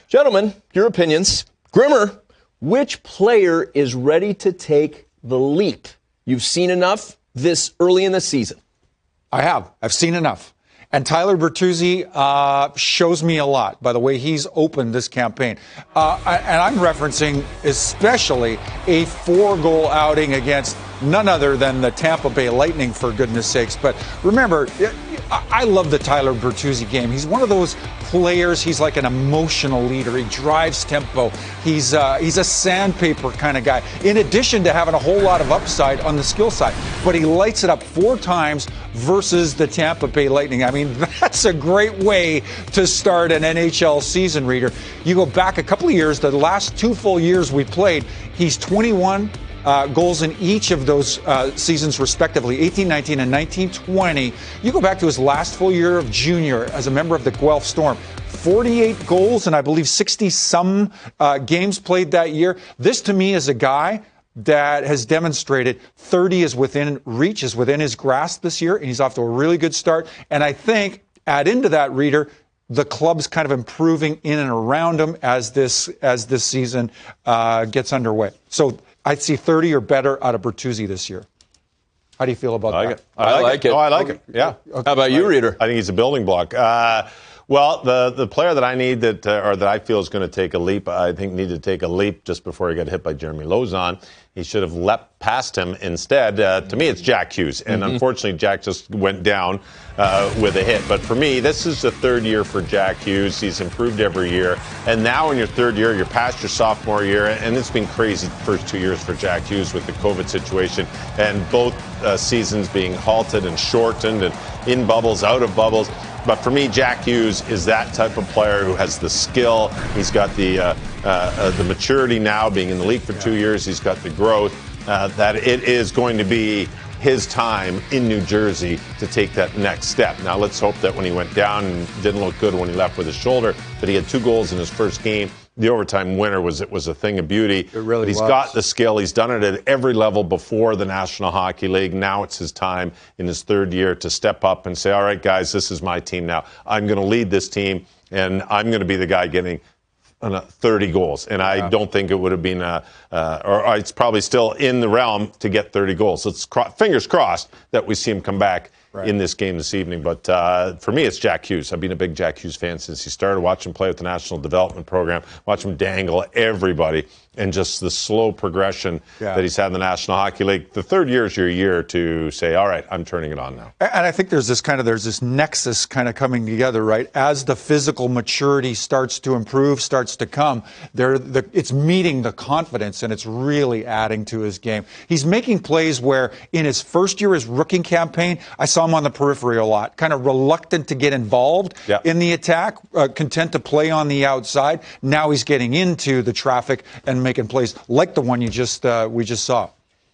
Gentlemen, your opinions. Grimmer, which player is ready to take the leap? You've seen enough this early in the season. I have. I've seen enough. And Tyler Bertuzzi shows me a lot by the way he's opened this campaign. And I'm referencing especially a 4-goal outing against none other than the Tampa Bay Lightning, for goodness sakes. But remember, I love the Tyler Bertuzzi game. He's one of those players. He's like an emotional leader. He drives tempo. He's a sandpaper kind of guy, in addition to having a whole lot of upside on the skill side. But he lights it up 4 times versus the Tampa Bay Lightning. I mean, that's a great way to start an NHL season, Reader. You go back a couple of years, the last 2 full years we played, he's 21 goals in each of those seasons, respectively, 18-19 and 19-20. You go back to his last full year of junior as a member of the Guelph Storm. 48 goals and I believe 60-some games played that year. This, to me, is a guy that has demonstrated 30 is within reach, is within his grasp this year, and he's off to a really good start. And I think, add into that, Reader, the club's kind of improving in and around him as this season gets underway. So I'd see 30 or better out of Bertuzzi this year. How do you feel about that? I like it. Oh, I like it. Yeah. How about you, Reader? I think he's a building block. Well, the player that I need that I feel is going to take a leap, I think needed to take a leap just before he got hit by Jeremy Lauzon. He should have leapt past him instead. To me, it's Jack Hughes. And unfortunately, Jack just went down with a hit. But for me, this is the 3rd year for Jack Hughes. He's improved every year. And now in your 3rd year, you're past your sophomore year. And it's been crazy the first 2 years for Jack Hughes with the COVID situation. And both seasons being halted and shortened and in bubbles, out of bubbles. But for me, Jack Hughes is that type of player who has the skill. He's got the maturity now, being in the league for 2 years. He's got the growth that it is going to be his time in New Jersey to take that next step. Now, let's hope that when he went down and didn't look good when he left with his shoulder, that he had 2 goals in his first game. The overtime winner was a thing of beauty. It really was. He's was. got the skill. He's done it at every level before the National Hockey League. Now it's his time in his 3rd year to step up and say, all right, guys, this is my team now. I'm going to lead this team, and I'm going to be the guy getting 30 goals. And I don't think it would have been, or it's probably still in the realm to get 30 goals. So it's fingers crossed that we see him come back in this game this evening. But for me, it's Jack Hughes. I've been a big Jack Hughes fan since he started. Watch him play with the National Development Program. Watch him dangle everybody. And just the slow progression that he's had in the National Hockey League. The 3rd year is your year to say, all right, I'm turning it on now. And I think there's this nexus kind of coming together, right? As the physical maturity starts to improve, starts to come, it's meeting the confidence, and it's really adding to his game. He's making plays where in his first year, his rookie campaign, I saw him on the periphery a lot, kind of reluctant to get involved in the attack, content to play on the outside. Now he's getting into the traffic and making plays like the one we just saw.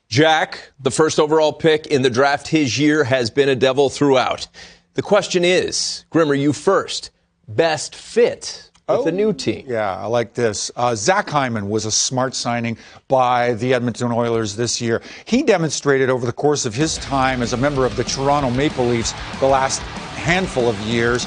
Jack, the first overall pick in the draft his year, has been a Devil throughout. The question is, Grimmer, you first, best fit with the new team. Yeah, I like this. Zach Hyman was a smart signing by the Edmonton Oilers this year. He demonstrated over the course of his time as a member of the Toronto Maple Leafs the last handful of years,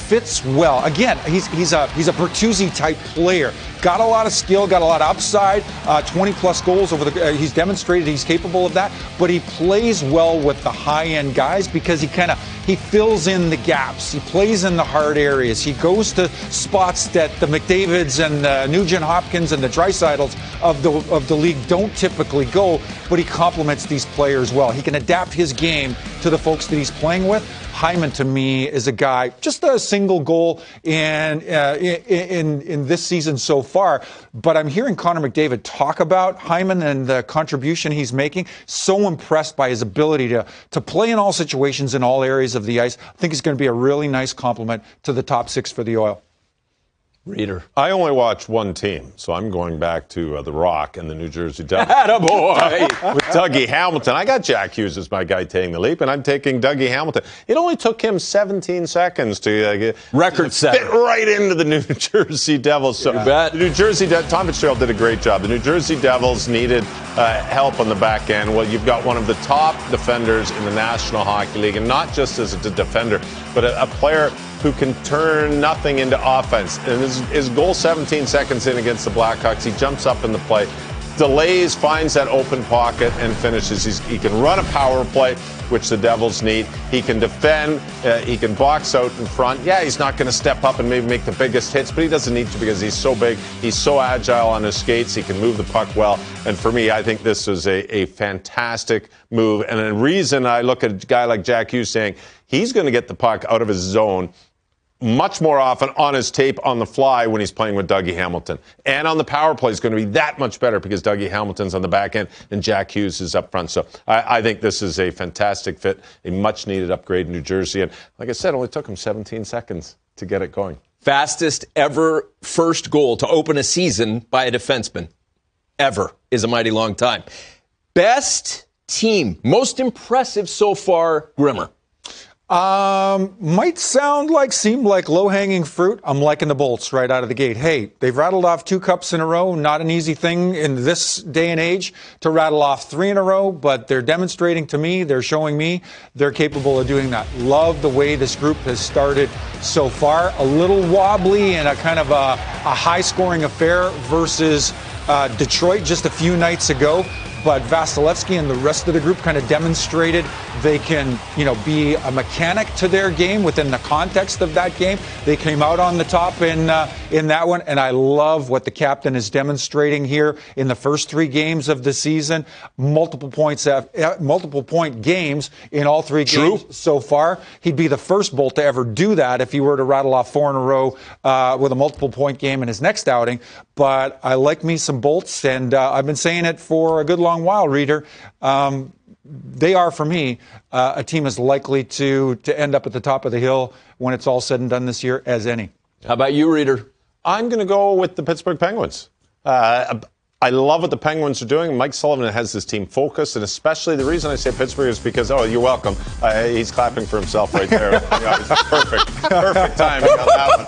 fits well. Again, he's a Bertuzzi type player. Got a lot of skill, got a lot of upside, 20-plus goals over he's demonstrated he's capable of that, but he plays well with the high-end guys because he fills in the gaps. He plays in the hard areas. He goes to spots that the McDavids and the Nugent Hopkins and the Dreisaitl's of the league don't typically go, but he complements these players well. He can adapt his game to the folks that he's playing with. Hyman, to me, is a guy, just a single goal in this season so far. But I'm hearing Connor McDavid talk about Hyman and the contribution he's making. So impressed by his ability to play in all situations in all areas of the ice. I think he's going to be a really nice complement to the top 6 for the Oil. Reader. I only watch one team, so I'm going back to The Rock and the New Jersey Devils. Attaboy! With Dougie Hamilton. I got Jack Hughes as my guy taking the leap, and I'm taking Dougie Hamilton. It only took him 17 seconds to record set fit right into the New Jersey Devils. So you bet. The New Jersey Tom Fitzgerald did a great job. The New Jersey Devils needed help on the back end. Well, you've got one of the top defenders in the National Hockey League, and not just as a defender, but a player who can turn nothing into offense. And his goal 17 seconds in against the Blackhawks, he jumps up in the play, delays, finds that open pocket, and finishes. He can run a power play, which the Devils need. He can defend. He can box out in front. Yeah, he's not going to step up and maybe make the biggest hits, but he doesn't need to because he's so big. He's so agile on his skates. He can move the puck well. And for me, I think this was a fantastic move. And the reason I look at a guy like Jack Hughes saying he's going to get the puck out of his zone much more often on his tape on the fly when he's playing with Dougie Hamilton. And on the power play is going to be that much better because Dougie Hamilton's on the back end and Jack Hughes is up front. So I think this is a fantastic fit, a much-needed upgrade in New Jersey. And like I said, it only took him 17 seconds to get it going. Fastest ever first goal to open a season by a defenseman ever is a mighty long time. Best team, most impressive so far, Grimmer. Might seem like low-hanging fruit. I'm liking the Bolts right out of the gate. Hey, they've rattled off 2 cups in a row. Not an easy thing in this day and age to rattle off 3 in a row, but they're demonstrating to me, they're showing me they're capable of doing that. Love the way this group has started so far. A little wobbly and a kind of a high-scoring affair versus Detroit just a few nights ago. But Vasilevsky and the rest of the group kind of demonstrated they can, be a mechanic to their game within the context of that game. They came out on the top in that one, and I love what the captain is demonstrating here in the first 3 games of the season. Multiple point games in all 3 games so far. He'd be the first Bolt to ever do that if he were to rattle off 4 in a row with a multiple point game in his next outing. But I like me some Bolts, and I've been saying it for a good long while, Reader. They are, for me, a team as likely to end up at the top of the hill when it's all said and done this year as any. How about you, Reader? I'm going to go with the Pittsburgh Penguins. I love what the Penguins are doing. Mike Sullivan has this team focused, and especially the reason I say Pittsburgh is because, you're welcome. He's clapping for himself right there. It's perfect timing on that one.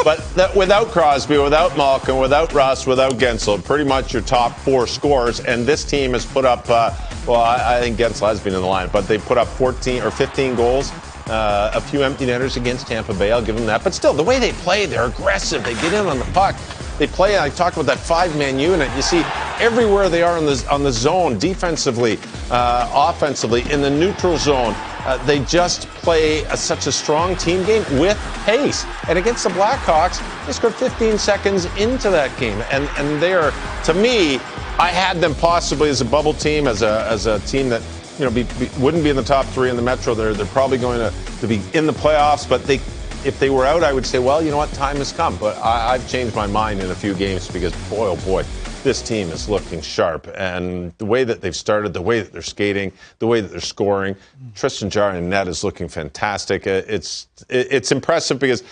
But without Crosby, without Malkin, without Russ, without Gensel, pretty much your top 4 scorers, and this team has put up, I think Gensel has been in the line, but they put up 14 or 15 goals. A few empty netters against Tampa Bay, I'll give them that. But still, the way they play, they're aggressive. They get in on the puck. They play, I talked about that 5-man unit. You see everywhere they are on the zone, defensively, offensively, in the neutral zone. They just play such a strong team game with pace. And against the Blackhawks, they scored 15 seconds into that game. And they are, to me, I had them possibly as a bubble team, as a team that wouldn't be in the top 3 in the Metro. They're probably going to be in the playoffs, but if they were out, I would say, well, you know what, time has come. But I've changed my mind in a few games because, boy, oh boy, this team is looking sharp. And the way that they've started, the way that they're skating, the way that they're scoring, Tristan Jarry in net is looking fantastic. It's impressive because,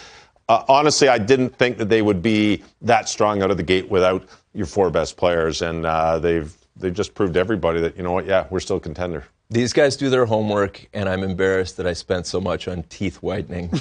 honestly, I didn't think that they would be that strong out of the gate without your 4 best players. And they've just proved to everybody that, you know what, yeah, we're still a contender. These guys do their homework, and I'm embarrassed that I spent so much on teeth whitening.